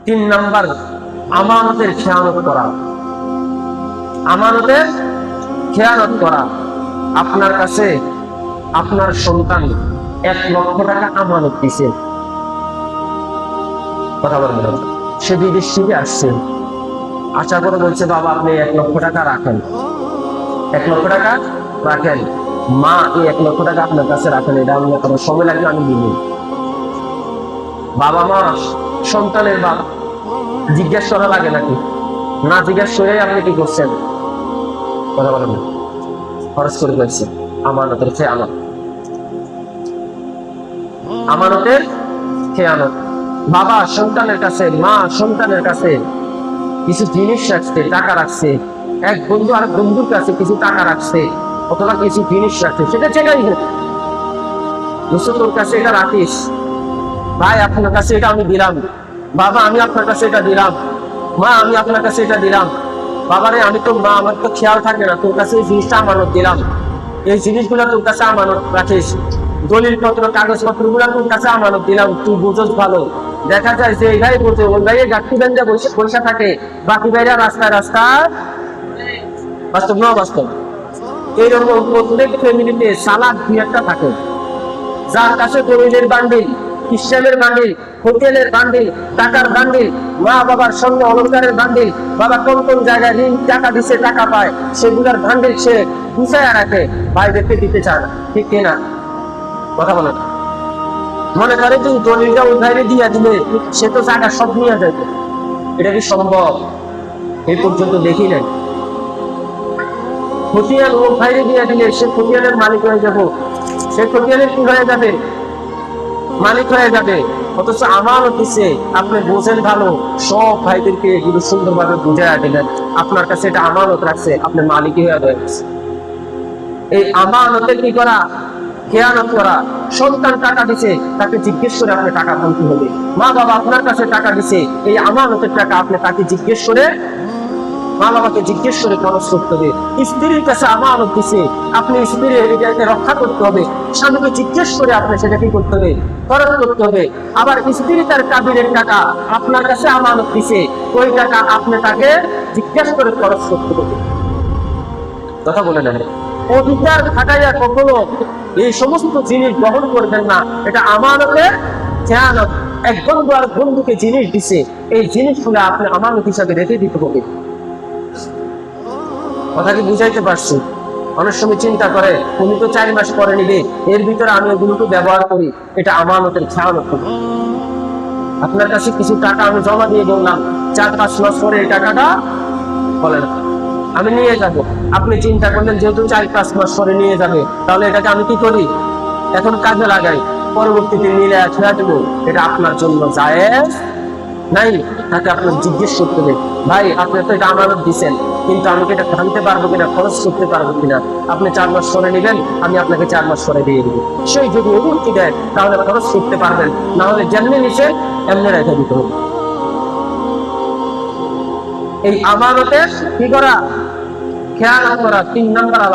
তিন নাম্বার, আমানতের খেয়ানত করা। আমানতের খেয়ানত করা। আপনার কাছে আপনার সন্তান 1 লক্ষ টাকা আমানত দিছে, কথা বলেন, সে বিদেশ থেকে আসছে, আশা করে বলছে বাবা আপনি 1 লক্ষ টাকা রাখেন, 1 লক্ষ টাকা রাখেন, মা এই 1 লক্ষ টাকা আপনার কাছে রাখেন, এটা আমি আপনার সময় লাগবে আমি দিব। বাবা মা সন্তানের বাপ জিজ্ঞেস করা লাগে নাকি? না জিজ্ঞেস করে আপনি কি করছেন? কথা বলেন, খরচ করে ফেলছে। আমানতের খেয়ানত, আমানতের খেয়ানত। বাবা সন্তানের কাছে, মা সন্তানের কাছে কিছু জিনিস রাখছে, টাকা রাখছে, এক বন্ধু আর বন্ধুর কাছে কিছু টাকা রাখছে অথবা কিছু জিনিস রাখছে, সেটা যেটাই হোক, তোর কাছে এটা রাখিস, ভাই আপনার কাছে এটা আমি দিলাম, বাবা আমি আপনার কাছে এটা দিলাম, মা আমি আপনার কাছে এটা দিলাম, বাবারে আমি তো মা আমার তো খেয়াল থাকে না, তোর কাছে এই জিনিসটা আমানত দিলাম, এই জিনিসগুলো তোর কাছে আমানত রাখিস, দলিল পত্র কাগজপত্র গুলা তোর কাছে আমানত দিলাম, তুই বুঝোস ভালো। দেখা যায় যে এই ভাই বলছে ওই ভাই গাঠি বেঁধে বসে থাকে, বাকি ভাইরা রাস্তায় রাস্তায়, বাস্তব না বাস্তব? এইরকম প্রত্যেক ফ্যামিলিতে সালাদ 2-1টা থাকে, যার কাছে দলিলের বান্ডিল, ইসলামের বান্ডিল, হোটেলের বান্ডিল, টাকার বান্ডিল, মা বাবার স্বর্ণ অলঙ্কারের বান্ডিল, বাবা কোন কোন জায়গায় ঋণ টাকা দিচ্ছে টাকা পায়, সেগুলার বান্ডিল সে গুছাইয়া রাখে, বাইরেতে দিতে চায় না, ঠিক কিনা? কথা বলে না। মনে করে তুই দলিলটা ওই বাইরে দিয়ে দিলে সে তো টাকা সব নিয়ে যাবে, এটা কি সম্ভব? এই পর্যন্ত দেখি নাই। খতিয়ান ও বাইরে দিয়ে দিলে সে খতিয়ানের মালিক হয়ে যাবো, সে খতিয়ানের কি হয়ে যাবে? মালিক হয়ে যাবে। অথচ আমানত দিচ্ছে, আপনি বোঝেন ভালো, সব ভাইদেরকে এগুলো সুন্দরভাবে বুঝাইয়া দিলেন, আপনার কাছে এটা আমানত রাখছে, আপনি মালিক হয়ে যাচ্ছে। এই আমানতের কি করা? খেয়ানত করা। সন্তান টাকা দিছে, তাকে জিজ্ঞেস করে আপনি টাকা বলতে হবে। মা বাবা আপনার কাছে টাকা দিছে, এই আমানতের টাকা আপনি তাকে জিজ্ঞেস করে, মা বাবাকে জিজ্ঞেস করে খরচ করতে হবে। স্ত্রীর কাছে আমানত দিছে, আপনি স্ত্রীর এটাকে রক্ষা করতে হবে, স্বামীকে জিজ্ঞেস করে আপনি সেটা কি করতে হবে? খরচ করতে হবে। আবার স্ত্রী তার কাবিনের টাকা আপনার কাছে আমানত দিছে, ওই টাকা আপনি তাকে জিজ্ঞেস করে খরচ করতে হবে। কথা বলে নেন, অধিকার খাটাইয়া কখনো এই সমস্ত জিনিস গ্রহণ করবেন না, এটা আমানতের খেয়ানত। এক বন্ধু আর বন্ধুকে জিনিস দিছে, এই জিনিসগুলো আপনি আমানত হিসাবে রেখে দিতে হবে। কথা কি বুঝাইতে পারছি? অনেক সময় চিন্তা করে উনি তো 4 মাস পরে নিবে, এর ভিতরে আমি ওগুলোকে ব্যবহার করি, এটা আমানতের খেয়ানত। আপনার কাছে কিছু টাকা আমি জমা দিয়ে বললাম, 4-5 মাস পরে এই টাকাটা বলেন আমি নিয়ে যাব। আপনি চিন্তা করলেন যেহেতু 4-5 মাস পরে নিয়ে যাবে, তাহলে এটাকে আমি কি করি? এখন কাজে লাগাই, পরবর্তীতে নিলে ছেড়ে দেবো, এটা আপনার জন্য জায়েজ নাই। তাকে আপনার জিজ্ঞেস করতে হবে, ভাই আপনি তো এটা আমানত দিচ্ছেন, কিন্তু আমি এটা ভাঙতে পারবো কিনা, খরচ করতে পারবো কিনা? আপনি 4 মাস পরে নেবেন, আমি আপনাকে 4 মাস পরে দিয়ে দেবো। সেই যদি অনুমতি দেয় তাহলে খরচ করতে পারবেন, না হলে যেমনি নিচে এমনি রেখে দিতে হবে। এই আমানতের কি করা? খেয়াল করা 3 নাম্বার।